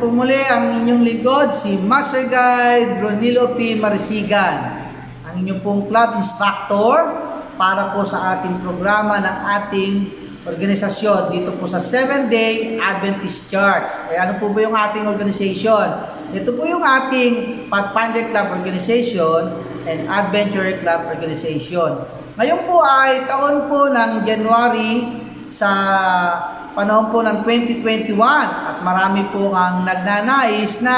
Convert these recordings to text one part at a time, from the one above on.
po muli ang inyong lingkod, si Master Guide Ronilo P. Marisigan, ang inyong pong club instructor para po sa ating programa ng ating organisasyon dito po sa 7-Day Adventist Church. Ano po ba yung ating organization? Ito po yung ating Pathfinder Club Organization and Adventure Club Organization. Ngayon po ay taon po ng January sa panahon po ng 2021 at marami po ang nagnanais na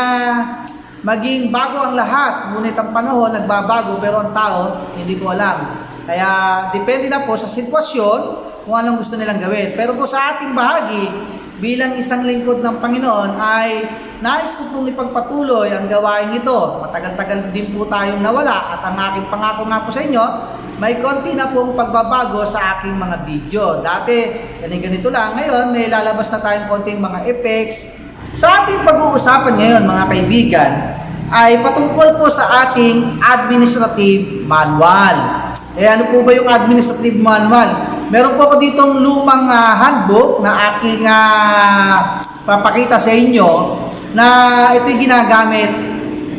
maging bago ang lahat. Ngunit ang panahon nagbabago pero ang tao hindi ko alam. Kaya depende na po sa sitwasyon kung anong gusto nilang gawin. Pero po sa ating bahagi bilang isang lingkod ng Panginoon ay nais ko pong ipagpatuloy ang gawain ito. Matagal-tagal din po tayong nawala at ang aking pangako nga po sa inyo, may konti na pong pagbabago sa aking mga video. Dati, ganito lang. Ngayon, may lalabas na tayong konting mga effects. Sa ating pag-uusapan ngayon, mga kaibigan, ay patungkol po sa ating administrative manual. Ano po ba yung administrative manual? Meron po ako ditong lumang handbook na aking papakita sa inyo na ito'y ginagamit.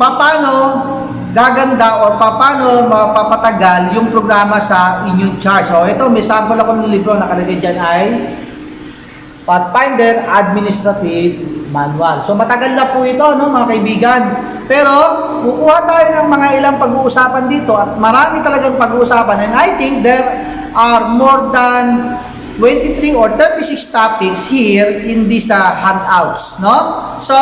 Paano gaganda o paano mapapatagal yung programa sa inyong church. So ito, may sample ako ng libro nakalagay dyan ay Pathfinder Administrative Manual. So matagal na po ito, no, mga kaibigan. Pero kukuha tayo ng mga ilang pag-uusapan dito at marami talagang pag-uusapan. And I think there are more than 23 or 36 topics here in these handouts, no? So,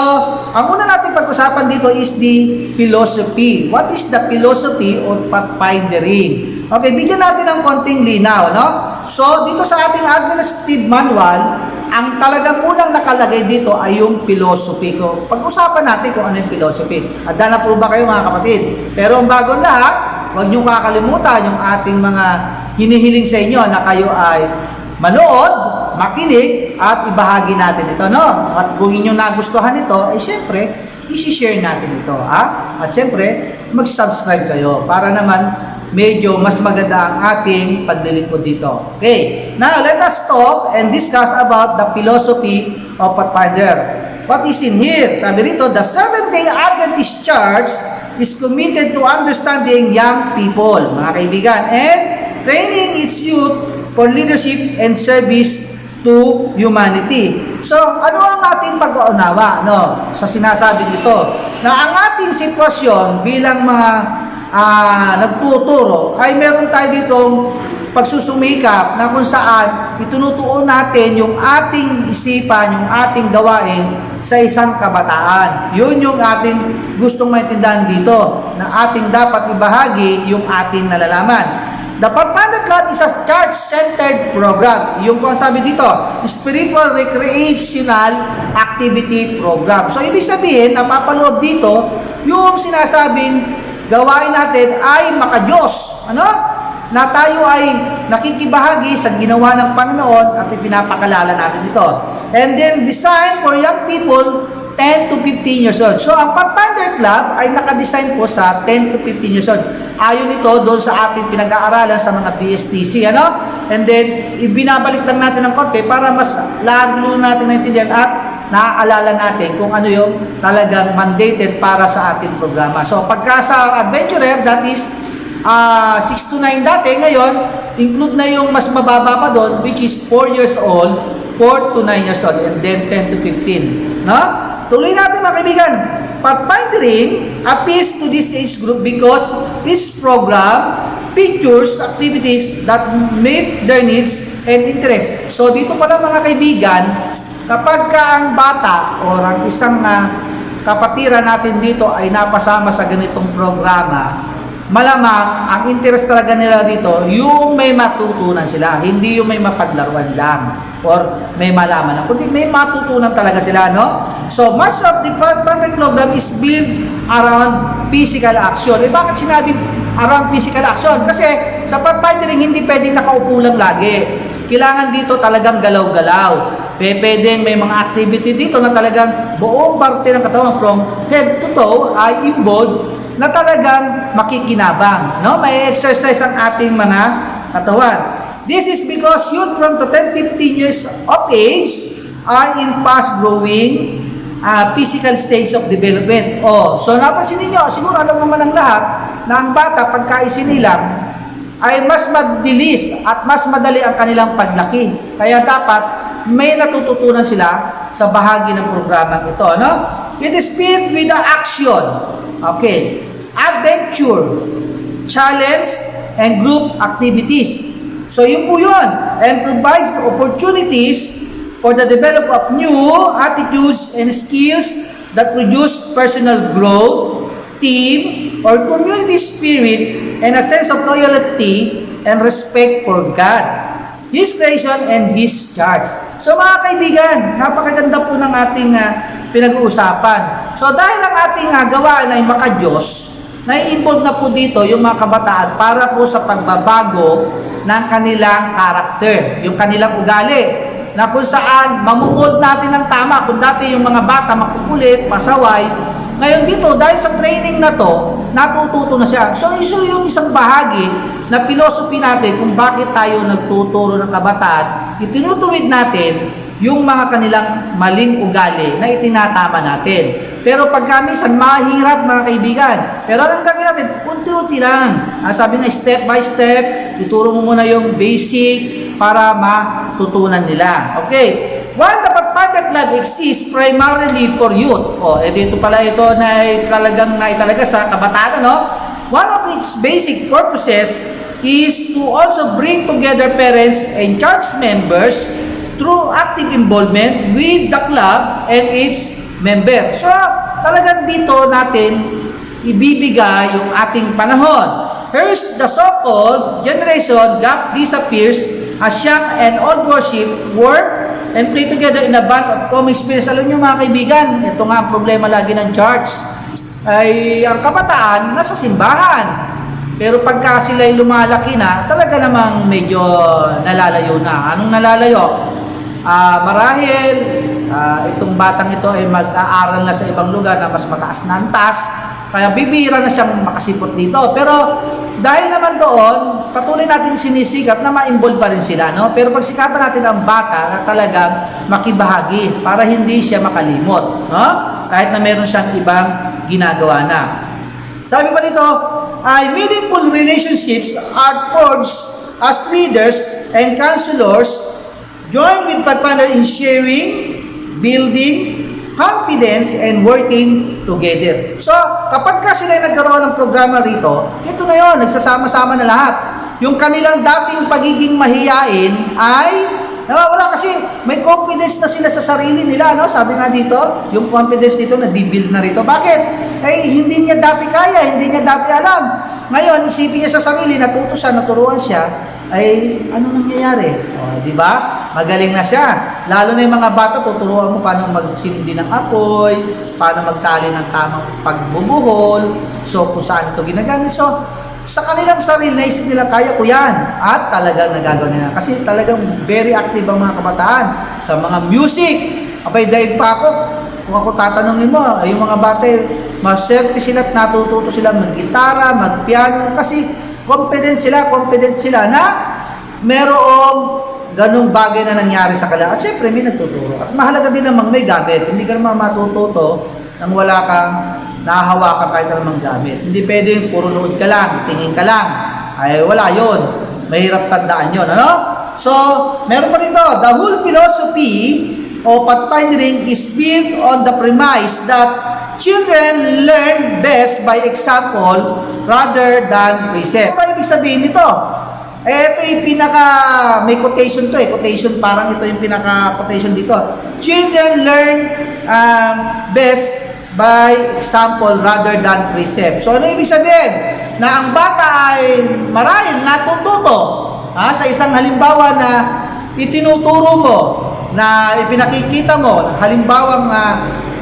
ang una natin pag-usapan dito is the philosophy. What is the philosophy of pathfindering? Okay, bigyan natin ng konting linaw, no? So, dito sa ating administrative manual, ang talagang unang nakalagay dito ay yung philosophy ko. Pag-usapan natin kung ano yung philosophy. Handa na po ba kayo, mga kapatid? Pero ang bagong lahat, huwag niyong kakalimutan yung ating mga hinihiling sa inyo na kayo ay manood, makinig, at ibahagi natin ito, no? At kung inyong nagustuhan ito, ay syempre, isi-share natin ito, ha? At syempre, mag-subscribe kayo para naman medyo mas maganda ang ating paglilingkod dito. Okay, now let us talk and discuss about the philosophy of Pathfinder. What is in here? Sabi rito, the Seventh-day Adventist Church is committed to understanding young people, mga kaibigan, and training its youth for leadership and service to humanity. So, ano ang ating pag-uunawa, no, sa sinasabi nito? Na ang ating sitwasyon bilang mga nagtuturo ay meron tayo ditong pagsusumikap na kung saan itunutuon natin yung ating isipan, yung ating gawain sa isang kabataan. Yun yung ating gustong maintindihan dito na ating dapat ibahagi yung ating nalalaman. The Pathfinder Club is a church-centered program. Yung kung sabi dito, spiritual recreational activity program. So, ibig sabihin, napapaloob dito, yung sinasabing gawain natin ay makadiyos. Ano? Na tayo ay nakikibahagi sa ginawa ng Panginoon at ipinapakalala natin ito. And then, designed for young people 10 to 15 years old. So, ang Pathfinder Club ay nakadesign po sa 10 to 15 years old. Ayon ito doon sa ating pinag-aaralan sa mga PSTC, ano? And then, ibinabalik lang natin ng konti para mas lalo natin naintindihan at naaalala natin kung ano yung talagang mandated para sa ating programa. So, pagka sa Adventurer, that is 6 to 9 dati, ngayon, include na yung mas mababa pa doon, which is 4 years old, 4 to 9 years old, and then 10 to 15. No? Tuloy natin, mga kaibigan. Pathfindering appeals to this age group because this program features activities that meet their needs and interests. So, dito pala, mga kaibigan, kapag ang bata o ang isang kapatiran natin dito ay napasama sa ganitong programa, malamang ang interest talaga nila dito, yung may matutunan sila, hindi yung may mapaglaruan lang or may malaman lang, kundi may matutunan talaga sila, no? So, much of the Pathfinder program is built around physical action. Bakit sinabi around physical action? Kasi sa Pathfindering, hindi pwedeng nakaupo lang lagi. Kailangan dito talagang galaw-galaw. Pwedeng may mga activity dito na talagang buong parte ng katawan from head to toe ay involved na talagang makikinabang, no? May exercise ang ating mga katawan. This is because youth from 10-15 years of age are in fast-growing physical stage of development. So napansin niyo, siguro alam naman ng lahat na ang bata pagka isinilang ay mas mabilis at mas madali ang kanilang paglaki. Kaya dapat may natututunan sila sa bahagi ng programang ito, no? It is filled with the action, okay, adventure, challenge, and group activities. So yun po yun, and provides opportunities for the development of new attitudes and skills that produce personal growth, team, or community spirit, and a sense of loyalty and respect for God, His creation, and His charge. So mga kaibigan, napakaganda po ng ating pinag-uusapan. So dahil ang ating gawaan ay maka-Diyos, nai-involve na po dito yung mga kabataan para po sa pagbabago ng kanilang karakter, yung kanilang ugali, na kung saan mamumold natin ng tama. Kung dati yung mga bata makukulit, masaway, ngayon dito, dahil sa training na to, natututo na siya. So, iso yung isang bahagi na philosophy natin kung bakit tayo nagtuturo ng kabataan, itinutuwid natin yung mga kanilang maling ugali na itinatama natin. Pero pag minsan, mahirap mga kaibigan. Pero anong gagawin natin? Unti-unti lang. Sabi nga, step by step, ituro mo muna yung basic para matutunan nila. Okay. While the Pathfinder Club exists primarily for youth, dito pala ito na italaga sa kabataan, no? One of its basic purposes is to also bring together parents and church members through active involvement with the club and its members. So, talagang dito natin ibibigay yung ating panahon. First, the so-called generation gap disappears as young and old worship, work, and play together in a band of common experience. Alam nyo mga kaibigan, ito nga ang problema lagi ng church, ay ang kabataan nasa simbahan. Pero pagka sila'y lumalaki na, talaga namang medyo nalalayo na. Anong nalalayo? Marahil, itong batang ito ay mag-aaral na sa ibang lugar na mas mataas na antas, kaya bibira na siyang makasipot dito. Pero dahil naman doon, patuloy natin sinisikap na ma-involve pa rin sila, no? Pero pagsikapan natin ang bata na talagang makibahagi para hindi siya makalimot, no? Kahit na meron siyang ibang ginagawa na. Sabi pa dito, meaningful relationships are forged as leaders and counselors join with Pathfinder in sharing, building, confidence, and working together. So, kapag ka sila nagkaroon ng programa rito, ito na yon, nagsasama-sama na lahat. Yung kanilang dating pagiging mahiyain ay nawawala kasi may confidence na sila sa sarili nila, no? Sabi nga dito, yung confidence dito na-build na rito. Bakit? Hindi niya dati kaya, hindi niya dati alam. Ngayon, isipin niya sa sarili, natuto siya, naturuan siya, ay ano nangyayari? Di ba? Magaling na siya. Lalo na yung mga bata, tuturuan mo paano magsindi ng apoy, paano magtali ng tamang pagbubuhol, so kung saan ito ginagamit. So, sa kanilang sarili, naisip nila, kaya ko yan. At talagang nagagawa nila. Kasi talagang very active ang mga kabataan sa mga music. Abay, daig pa ako. Kung ako tatanungin mo, yung mga bata, maserte sila at natututo sila mag-gitara, mag-piano, kasi confident sila na merong ganong bagay na nangyari sa kanila. At syempre, may nagtuturo. At mahalaga din namang may gamit. Hindi ka naman matututo nang wala kang nahahawakan kahit namang gamit. Hindi pwedeng puro nood ka lang, tingin ka lang. Ay, wala yon. Mahirap tandaan yon, ano? So, meron pa dito, the whole philosophy of pathfinding is built on the premise that children learn best by example rather than precept. Ano ba ibig sabihin nito? Ito yung may quotation to quotation, parang ito yung quotation dito. Children learn best by example rather than precept. So ano ibig sabihin? Na ang bata ay marahil natututo sa isang halimbawa na itinuturo mo, na ipinakikita mo, halimbawang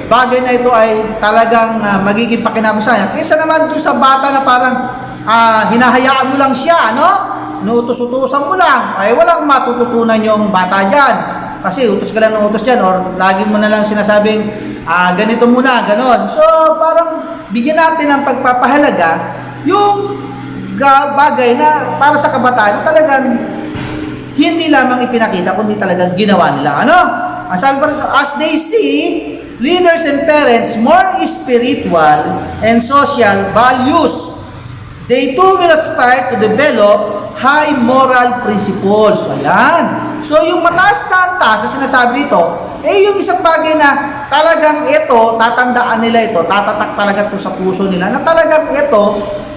bagay na ito ay talagang magiging pakinabangan. Kaysa naman doon sa bata na parang hinahayaan mo lang siya, no? Inuutos-utusan mo lang, ay walang matututunan yung bata dyan. Kasi utos ka lang ng utos dyan, or lagi mo na lang sinasabing, ganito muna, ganon. So, parang bigyan natin ng pagpapahalaga yung bagay na para sa kabataan, talagang hindi lamang ipinakita, kundi talagang ginawa nila. Ano? Ang sabi pa rin, as they see leaders and parents more spiritual and social values. They too will aspire to develop high moral principles. Ayan. So yung mataas na antas na sinasabi dito, yung isang bagay na talagang ito, tatandaan nila ito, tatatak talaga ito sa puso nila, na talagang ito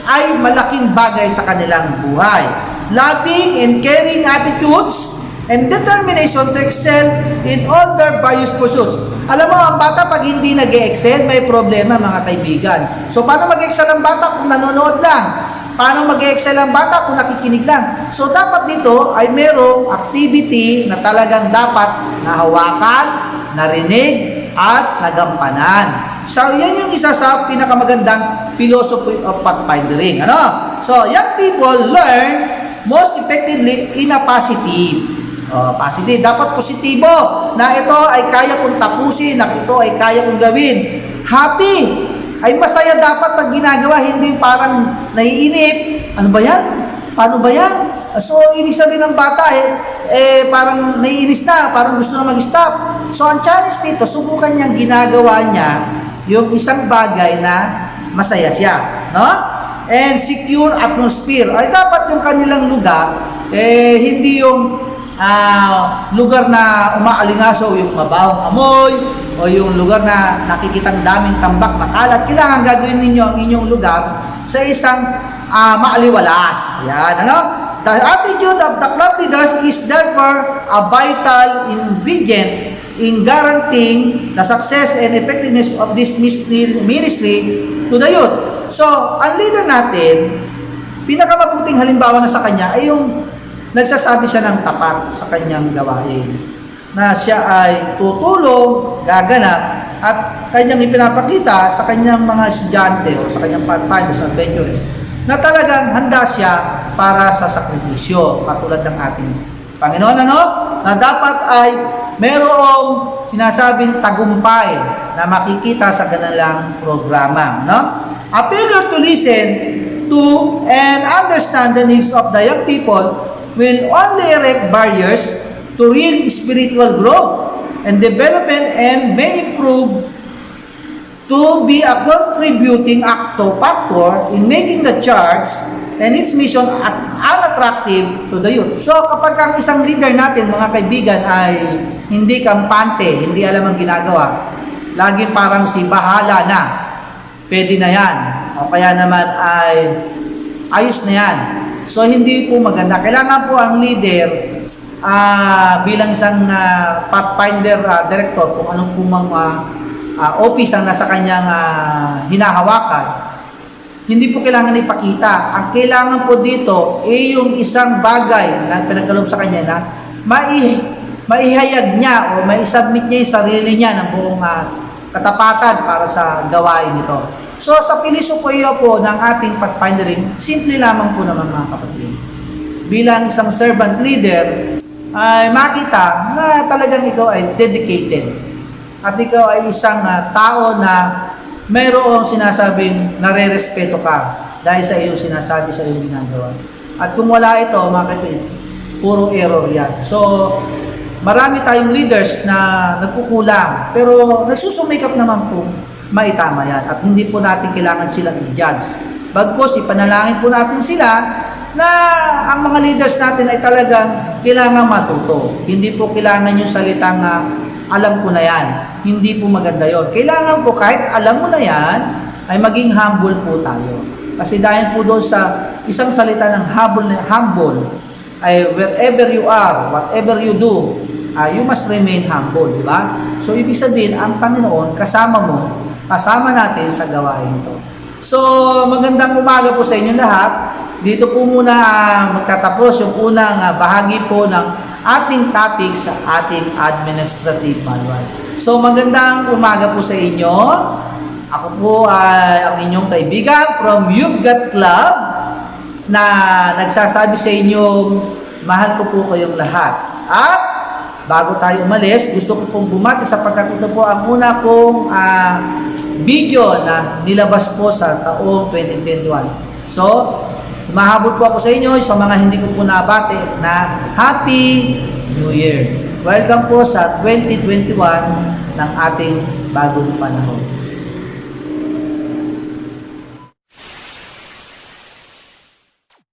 ay malaking bagay sa kanilang buhay. Loving and caring attitudes and determination to excel in all their various pursuits. Alam mo, ang bata pag hindi nag-excel, may problema mga kaibigan. So, paano mag-excel ang bata kung nanonood lang? Paano mag-excel ang bata kung nakikinig lang? So, dapat dito ay merong activity na talagang dapat nahawakan, narinig, at nagampanan. So, yan yung isa sa pinakamagandang philosophy of pathfinding. Ano? So, young people learn most effectively in a positive. Positive. Dapat positibo na ito ay kaya kong tapusin, na ito ay kaya kong gawin. Happy. Ay masaya dapat pag ginagawa, hindi parang naiinip. Ano ba yan? Paano ba yan? So, ibig sabihin ng bata parang naiinis na, parang gusto na mag-stop. So, ang challenge dito, subukan niyang ginagawa niya yung isang bagay na masaya siya. No? And secure atmosphere. Ay dapat yung kanilang lugar, hindi yung lugar na umaalingaso, yung mabawang amoy, o yung lugar na nakikitang daming tambak na kalat. Kailangan gagawin ninyo ang inyong lugar sa isang maaliwalas. Ayan, ano? The attitude of the club leaders is therefore a vital ingredient in guaranteeing the success and effectiveness of this ministry to the youth. So, ang leader natin, pinakamabuting halimbawa na sa kanya ay yung nagsasabi siya ng tapat sa kanyang gawain. Na siya ay tutulong, gaganap, at kanyang ipinapakita sa kanyang mga estudyante o sa kanyang pathfinders, adventurers, na talagang handa siya para sa sakripisyo, katulad ng ating Panginoon, ano? Na dapat ay mayroong sinasabing tagumpay na makikita sa kanilang programa, no? A failure to listen to and understand the needs of the young people will only erect barriers to real spiritual growth and development, and may improve to be a contributing factor in making the church and its mission unattractive to the youth. So kapag ang isang leader natin, mga kaibigan, ay hindi kampante, hindi alam ang ginagawa, lagi parang si bahala na, pwede na yan, o kaya naman ay ayos na yan. So, hindi po maganda. Kailangan po ang leader bilang isang pathfinder director, kung anong po mga office ang nasa kanyang hinahawakan, hindi po kailangan ipakita. Ang kailangan po dito ay yung isang bagay na pinagkaloob sa kanya na maihayag niya o maisubmit niya yung sarili niya ng buong katapatan para sa gawain ito. So, sa pilosopiya po ng ating pathfinding, simple lamang po naman mga kapatid. Bilang isang servant leader, ay makita na talagang ikaw ay dedicated. At ikaw ay isang tao na mayroong sinasabing nare-respeto ka dahil sa iyong sinasabi, sa iyong ginagawa. At kung wala ito, mga kapatid, puro error yan. So, marami tayong leaders na nagkukulang, pero nagsusumikap naman po maitama yan. At hindi po natin kailangan silang i-judge. Bagkus, ipanalangin po natin sila na ang mga leaders natin ay talagang kailangan matuto. Hindi po kailangan yung salitang alam ko na yan. Hindi po maganda yon. Kailangan po kahit alam mo na yan, ay maging humble po tayo. Kasi dahil po doon sa isang salita ng humble, ay wherever you are, whatever you do, you must remain humble, di ba? So, ibig sabihin, ang Panginoon kasama natin sa gawain ito. So, magandang umaga po sa inyo lahat. Dito po muna magtatapos yung unang bahagi po ng ating topic sa ating administrative manual. So, magandang umaga po sa inyo. Ako po ay ang inyong kaibigan from You've Got Club na nagsasabi sa inyong mahal ko po kayong lahat. At bago tayo umalis, gusto ko pong bumati sapagkat ito po ang una kong video na nilabas po sa taong 2021. So, mahabot po ako sa inyo sa mga hindi ko po nabate na Happy New Year. Welcome po sa 2021 ng ating bagong panahon.